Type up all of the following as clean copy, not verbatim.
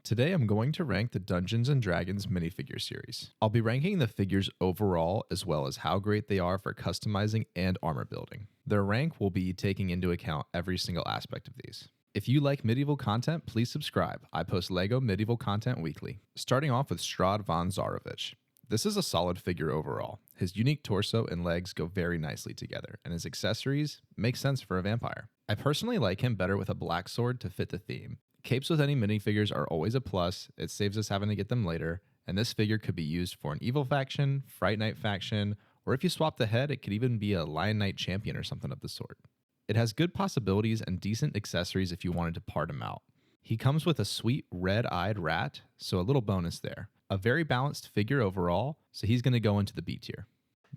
Today I'm going to rank the Dungeons & Dragons minifigure series. I'll be ranking the figures overall as well as how great they are for customizing and armor building. Their rank will be taking into account every single aspect of these. If you like medieval content, please subscribe. I post LEGO medieval content weekly. Starting off with Strahd von Zarovich. This is a solid figure overall. His unique torso and legs go very nicely together, and his accessories make sense for a vampire. I personally like him better with a black sword to fit the theme. Capes with any minifigures are always a plus, it saves us having to get them later, and this figure could be used for an evil faction, Fright Night faction, or if you swap the head, it could even be a Lion Knight champion or something of the sort. It has good possibilities and decent accessories if you wanted to part him out. He comes with a sweet red-eyed rat, so a little bonus there. A very balanced figure overall, so he's going to go into the B tier.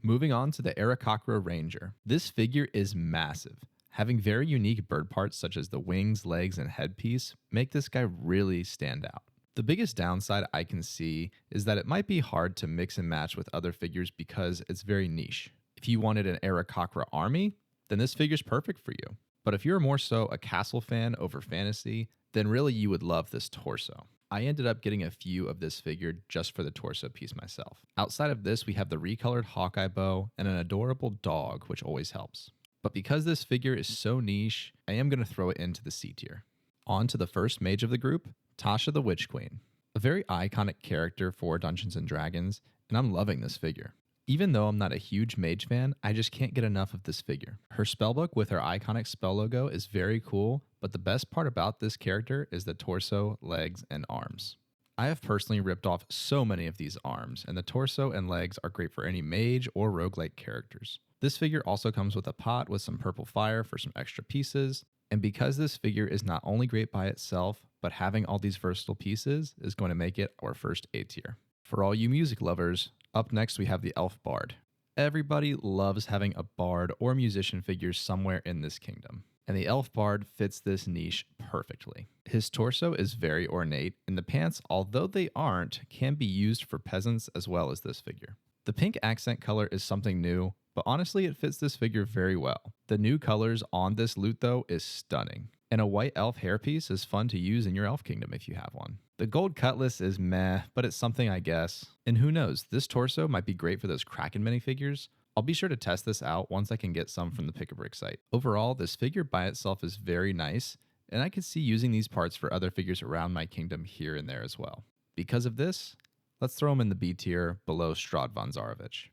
Moving on to the Arrakokra Ranger. This figure is massive. Having very unique bird parts such as the wings, legs, and headpiece make this guy really stand out. The biggest downside I can see is that it might be hard to mix and match with other figures because it's very niche. If you wanted an Arrakokra army, then this figure's perfect for you. But if you're more so a castle fan over fantasy, then really you would love this torso. I ended up getting a few of this figure just for the torso piece myself. Outside of this, we have the recolored Hawkeye bow and an adorable dog, which always helps. But because this figure is so niche, I am going to throw it into the C tier. On to the first mage of the group, Tasha the Witch Queen. A very iconic character for Dungeons & Dragons, and I'm loving this figure. Even though I'm not a huge mage fan, I just can't get enough of this figure. Her spellbook with her iconic spell logo is very cool, but the best part about this character is the torso, legs, and arms. I have personally ripped off so many of these arms, and the torso and legs are great for any mage or roguelike characters. This figure also comes with a pot with some purple fire for some extra pieces, and because this figure is not only great by itself, but having all these versatile pieces is going to make it our first A tier. For all you music lovers, up next we have the Elf Bard. Everybody loves having a bard or musician figure somewhere in this kingdom, and the Elf Bard fits this niche perfectly. His torso is very ornate, and the pants, although they aren't, can be used for peasants as well as this figure. The pink accent color is something new, but honestly it fits this figure very well. The new colors on this loot though is stunning, and a white elf hairpiece is fun to use in your elf kingdom if you have one. The gold cutlass is meh, but it's something I guess. And who knows, this torso might be great for those Kraken minifigures. I'll be sure to test this out once I can get some from the Pick-a-Brick site. Overall, this figure by itself is very nice, and I could see using these parts for other figures around my kingdom here and there as well. Because of this, let's throw him in the B tier below Strahd von Zarovich.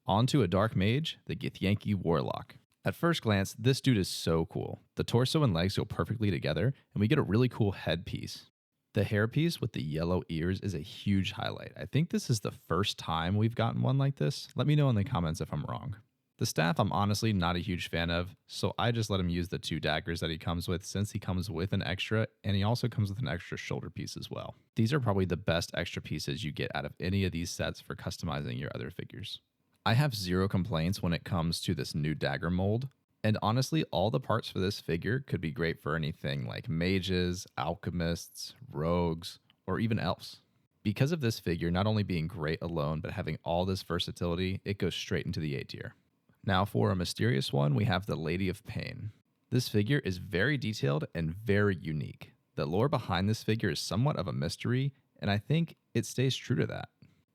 On to a dark mage, the Gith Warlock. At first glance, this dude is so cool. The torso and legs go perfectly together, and we get a really cool headpiece. The hairpiece with the yellow ears is a huge highlight. I think this is the first time we've gotten one like this. Let me know in the comments if I'm wrong. The staff I'm honestly not a huge fan of, so I just let him use the 2 daggers that he comes with since he comes with an extra, and he also comes with an extra shoulder piece as well. These are probably the best extra pieces you get out of any of these sets for customizing your other figures. I have zero complaints when it comes to this new dagger mold, and honestly all the parts for this figure could be great for anything like mages, alchemists, rogues, or even elves. Because of this figure not only being great alone but having all this versatility, it goes straight into the A tier. Now for a mysterious one, we have the Lady of Pain. This figure is very detailed and very unique. The lore behind this figure is somewhat of a mystery, and I think it stays true to that.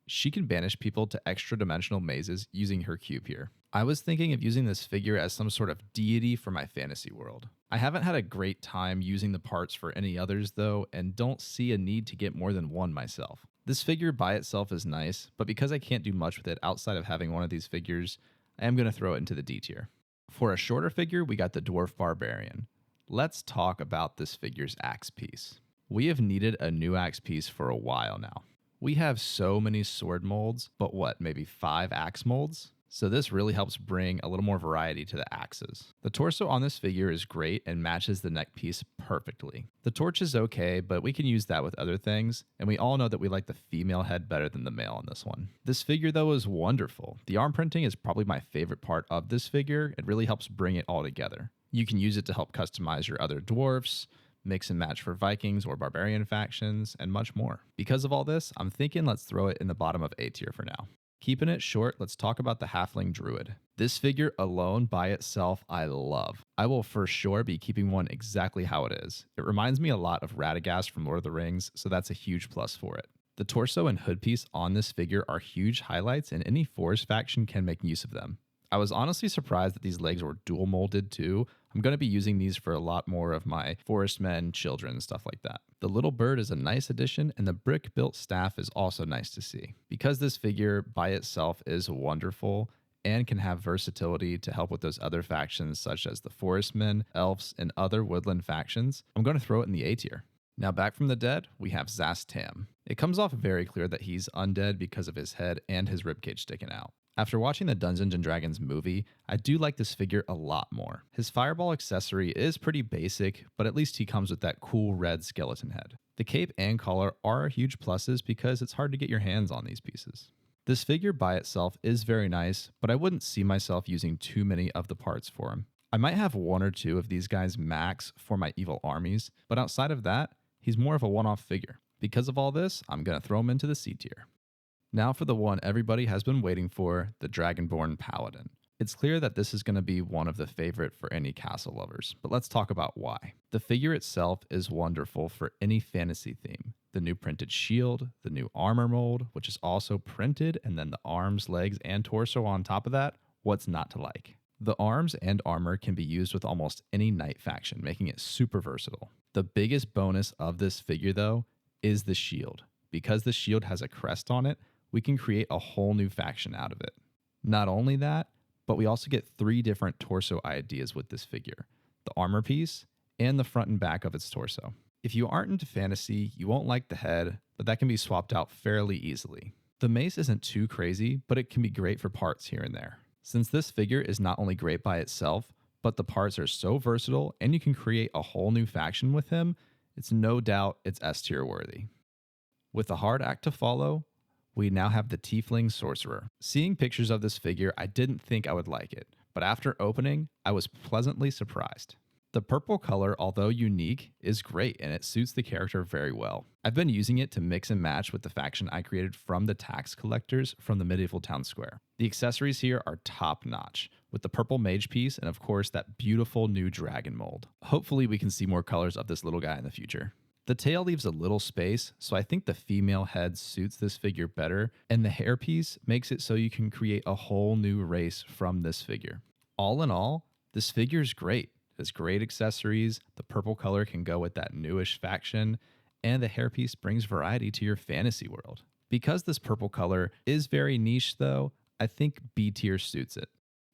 She can banish people to extra dimensional mazes using her cube here. I was thinking of using this figure as some sort of deity for my fantasy world. I haven't had a great time using the parts for any others though, and don't see a need to get more than one myself. This figure by itself is nice, but because I can't do much with it outside of having one of these figures, I am going to throw it into the D tier. For a shorter figure, we got the Dwarf Barbarian. Let's talk about this figure's axe piece. We have needed a new axe piece for a while now. We have so many sword molds, but maybe 5 axe molds? So this really helps bring a little more variety to the axes. The torso on this figure is great and matches the neck piece perfectly. The torch is okay, but we can use that with other things, and we all know that we like the female head better than the male on this one. This figure though is wonderful. The arm printing is probably my favorite part of this figure. It really helps bring it all together. You can use it to help customize your other dwarfs, mix and match for Vikings or barbarian factions, and much more. Because of all this, I'm thinking let's throw it in the bottom of A tier for now. Keeping it short, let's talk about the Halfling Druid. This figure alone by itself, I love. I will for sure be keeping one exactly how it is. It reminds me a lot of Radagast from Lord of the Rings, so that's a huge plus for it. The torso and hood piece on this figure are huge highlights, and any Forest faction can make use of them. I was honestly surprised that these legs were dual molded too. I'm going to be using these for a lot more of my forest men, children, stuff like that. The little bird is a nice addition, and the brick built staff is also nice to see. Because this figure by itself is wonderful and can have versatility to help with those other factions such as the forestmen, elves, and other woodland factions, I'm going to throw it in the A tier. Now back from the dead, we have Szas Tam. It comes off very clear that he's undead because of his head and his ribcage sticking out. After watching the Dungeons & Dragons movie, I do like this figure a lot more. His fireball accessory is pretty basic, but at least he comes with that cool red skeleton head. The cape and collar are huge pluses because it's hard to get your hands on these pieces. This figure by itself is very nice, but I wouldn't see myself using too many of the parts for him. I might have one or two of these guys max for my evil armies, but outside of that, he's more of a one-off figure. Because of all this, I'm going to throw him into the C tier. Now for the one everybody has been waiting for, the Dragonborn Paladin. It's clear that this is going to be one of the favorite for any castle lovers, but let's talk about why. The figure itself is wonderful for any fantasy theme. The new printed shield, the new armor mold, which is also printed, and then the arms, legs, and torso on top of that, what's not to like? The arms and armor can be used with almost any knight faction, making it super versatile. The biggest bonus of this figure though is the shield. Because the shield has a crest on it, we can create a whole new faction out of it. Not only that, but we also get 3 different torso ideas with this figure: the armor piece and the front and back of its torso. If you aren't into fantasy, you won't like the head, but that can be swapped out fairly easily. The mace isn't too crazy, but it can be great for parts here and there. Since this figure is not only great by itself, but the parts are so versatile and you can create a whole new faction with him, it's no doubt it's S tier worthy. With a hard act to follow, we now have the Teifling Sorcerer. Seeing pictures of this figure, I didn't think I would like it, but after opening, I was pleasantly surprised. The purple color, although unique, is great and it suits the character very well. I've been using it to mix and match with the faction I created from the tax collectors from the medieval town square. The accessories here are top notch, with the purple mage piece and of course that beautiful new dragon mold. Hopefully we can see more colors of this little guy in the future. The tail leaves a little space, so I think the female head suits this figure better, and the hairpiece makes it so you can create a whole new race from this figure. All in all, this figure is great. It has great accessories, the purple color can go with that newish faction, and the hairpiece brings variety to your fantasy world. Because this purple color is very niche though, I think B tier suits it.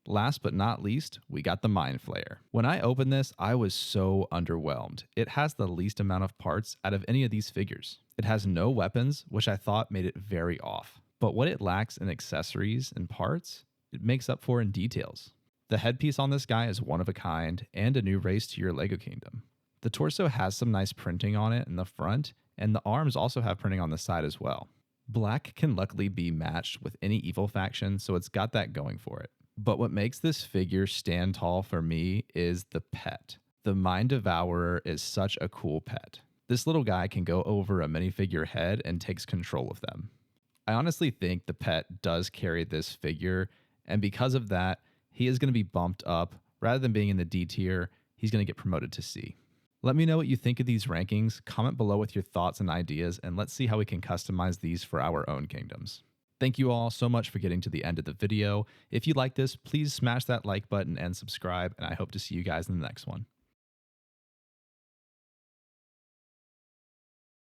Last but not least, we got the Mind Flayer. When I opened this, I was so underwhelmed. It has the least amount of parts out of any of these figures. It has no weapons, which I thought made it very off. But what it lacks in accessories and parts, it makes up for in details. The headpiece on this guy is one of a kind and a new race to your LEGO kingdom. The torso has some nice printing on it in the front, and the arms also have printing on the side as well. Black can luckily be matched with any evil faction, so it's got that going for it. But what makes this figure stand tall for me is the pet. The Mind Devourer is such a cool pet. This little guy can go over a minifigure head and takes control of them. I honestly think the pet does carry this figure, and because of that, he is going to be bumped up. Rather than being in the D tier, he's going to get promoted to C. Let me know what you think of these rankings, comment below with your thoughts and ideas, and let's see how we can customize these for our own kingdoms. Thank you all so much for getting to the end of the video. If you like this, please smash that like button and subscribe, and I hope to see you guys in the next one.